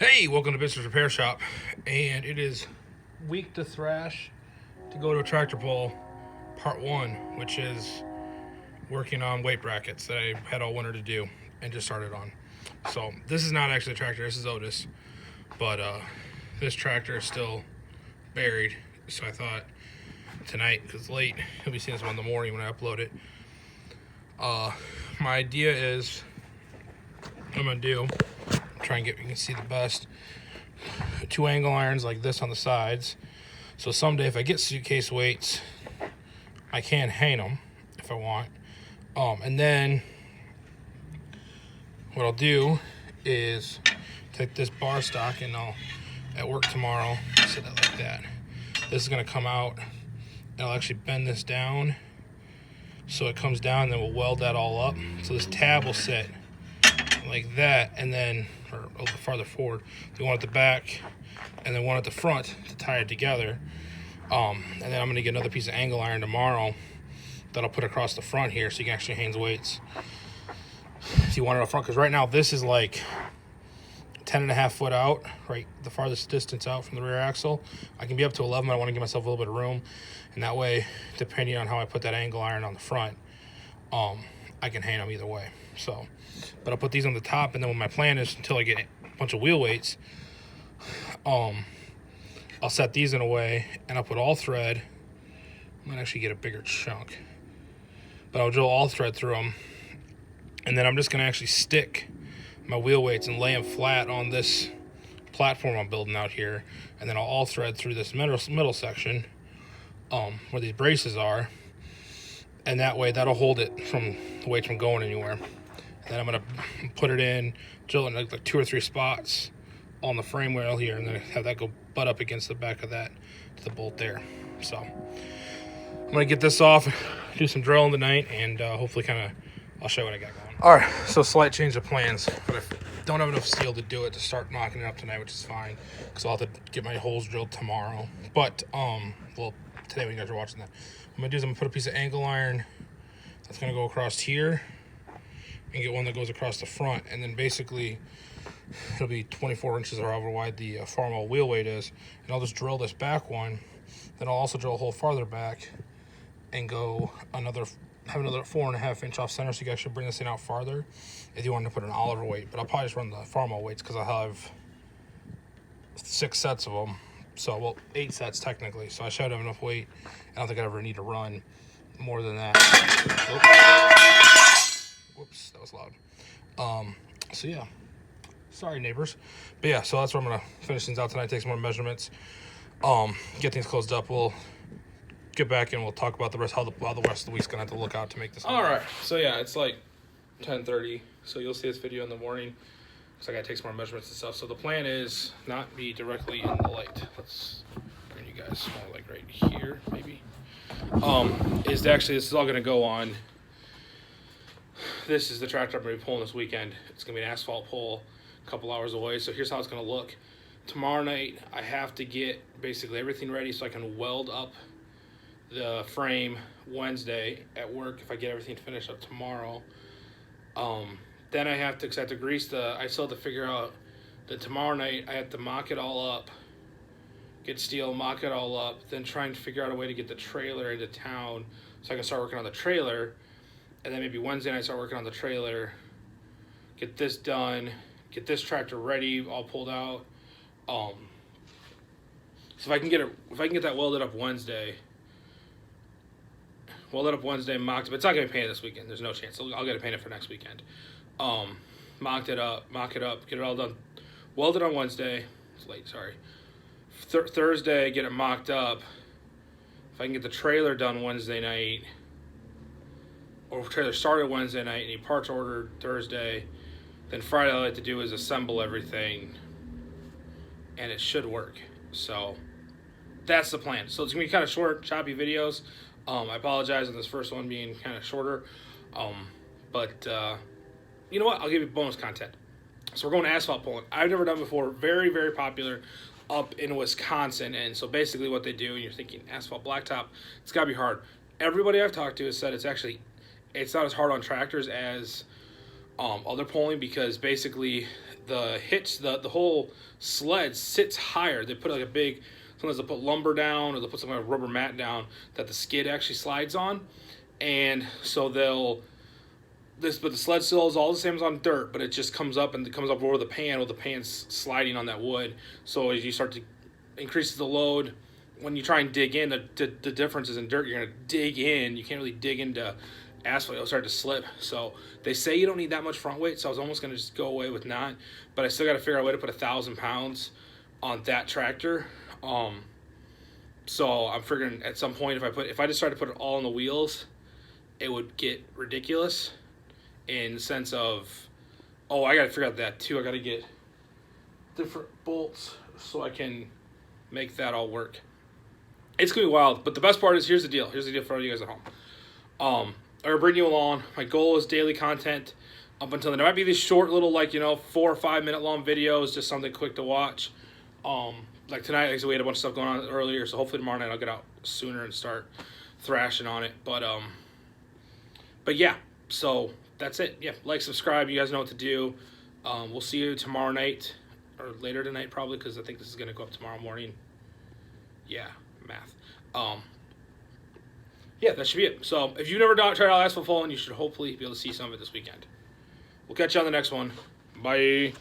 Hey, welcome to BIBSTER'S Repair Shop, and it is week to thrash to go to a tractor pull, part one, which is working on weight brackets that I had all winter to do and just started on. So this is not actually a tractor, this is Otis, but this tractor is still buried, so I thought tonight, because it's late, you'll be seeing this one in the morning when I upload it. My idea is, what I'm going to do, try and get, you can see the best, 2 angle irons like this on the sides, so someday if I get suitcase weights I can hang them if I want. And then what I'll do is take this bar stock and I'll, at work tomorrow, set it like that. This is going to come out and I'll actually bend this down so it comes down, and then we'll weld that all up. So this tab will sit like that, and then, or a little farther forward, the one at the back and then one at the front to tie it together. And then I'm going to get another piece of angle iron tomorrow that I'll put across the front here so you can actually hang weights if you want it up front, because right now this is like 10.5 foot out, right, the farthest distance out from the rear axle. I can be up to 11. I want to give myself a little bit of room, and that way, depending on how I put that angle iron on the front, I can hang them either way. So, but I'll put these on the top, and then what my plan is, until I get a bunch of wheel weights, I'll set these in a way, and I'll put all thread. I might actually get a bigger chunk, but I'll drill all thread through them, and then I'm just going to actually stick my wheel weights and lay them flat on this platform I'm building out here, and then I'll all thread through this middle section where these braces are, and that way that'll hold it from the weights from going anywhere. And then I'm going to put it in, drill it in like 2 or 3 spots on the frame rail here, and then have that go butt up against the back of that to the bolt there. So I'm going to get this off, do some drilling tonight, and hopefully I'll show you what I got going. All right, so slight change of plans, but I don't have enough steel to do it to start knocking it up tonight, which is fine, because I'll have to get my holes drilled tomorrow. But, well, today when you guys are watching that, what I'm going to do is I'm going to put a piece of angle iron that's going to go across here and get one that goes across the front, and then basically it'll be 24 inches or however wide the farm wheel weight is, and I'll just drill this back one. Then I'll also drill a hole farther back and go have another 4.5 inch off center, so you guys should bring this thing out farther if you want to put an Oliver weight. But I'll probably just run the farm weights because I have 6 sets of them, so, well, 8 sets technically, so I should have enough weight. I don't think I ever need to run more than that. Whoops, that was loud. So yeah, sorry neighbors, but yeah, so that's where I'm gonna finish things out tonight, take some more measurements, get things closed up. We'll get back and we'll talk about the rest, how the rest of the week's gonna have to look out to make this. All right, so yeah, it's like 10:30, so you'll see this video in the morning, so I gotta take some more measurements and stuff. So the plan is not be directly in the light. Let's bring you guys like right here, maybe. Is actually, this is all gonna go on. This is the tractor I'm gonna be pulling this weekend. It's gonna be an asphalt pull, a couple hours away. So here's how it's gonna look. Tomorrow night, I have to get basically everything ready so I can weld up the frame Wednesday at work if I get everything finished up tomorrow. Then I have to, because I have to grease I still have to figure out that tomorrow night I have to mock it all up, get steel, mock it all up, then try and figure out a way to get the trailer into town so I can start working on the trailer. And then maybe Wednesday night start working on the trailer, get this done, get this tractor ready, all pulled out. So if I can get that welded up Wednesday, mocked, but it's not gonna be painted this weekend. There's no chance. I'll get it painted for next weekend. Mock it up, get it all done, welded on Wednesday. It's late, sorry. Thursday, get it mocked up. If I can get the trailer done Wednesday night, or trailer started Wednesday night, any parts ordered Thursday, then Friday all I have to do is assemble everything, and it should work. So that's the plan. So it's gonna be kind of short, choppy videos. I apologize on this first one being kind of shorter, but you know what? I'll give you bonus content. So we're going to asphalt pulling. I've never done before. Very, very popular up in Wisconsin. And so basically what they do, and you're thinking asphalt blacktop, it's got to be hard. Everybody I've talked to has said it's not as hard on tractors as other pulling, because basically hitch, the whole sled sits higher. They put like a big, sometimes they'll put lumber down or they'll put some kind of rubber mat down that the skid actually slides on. And so but the sled still is all the same as on dirt, but it just comes up and it comes up over the pan with the pan's sliding on that wood. So as you start to increase the load, when you try and dig in, the difference is in dirt, you're going to dig in. You can't really dig into asphalt. It'll start to slip. So they say you don't need that much front weight, so I was almost going to just go away with not. But I still got to figure out a way to put 1,000 pounds on that tractor. So I'm figuring at some point if I just started to put it all on the wheels, it would get ridiculous in the sense of, oh, I got to figure out that too. I got to get different bolts so I can make that all work. It's going to be wild, but the best part is, here's the deal. Here's the deal for all you guys at home. I'm going to bring you along. My goal is daily content up until then. There might be these short little, 4 or 5 minute long videos, just something quick to watch. Like tonight, like I said, we had a bunch of stuff going on earlier, so hopefully tomorrow night I'll get out sooner and start thrashing on it. But yeah, so that's it. Yeah, like, subscribe. You guys know what to do. We'll see you tomorrow night, or later tonight probably, because I think this is going to go up tomorrow morning. Yeah, math. Yeah, that should be it. So if you've never tried out asphalt falling, you should hopefully be able to see some of it this weekend. We'll catch you on the next one. Bye.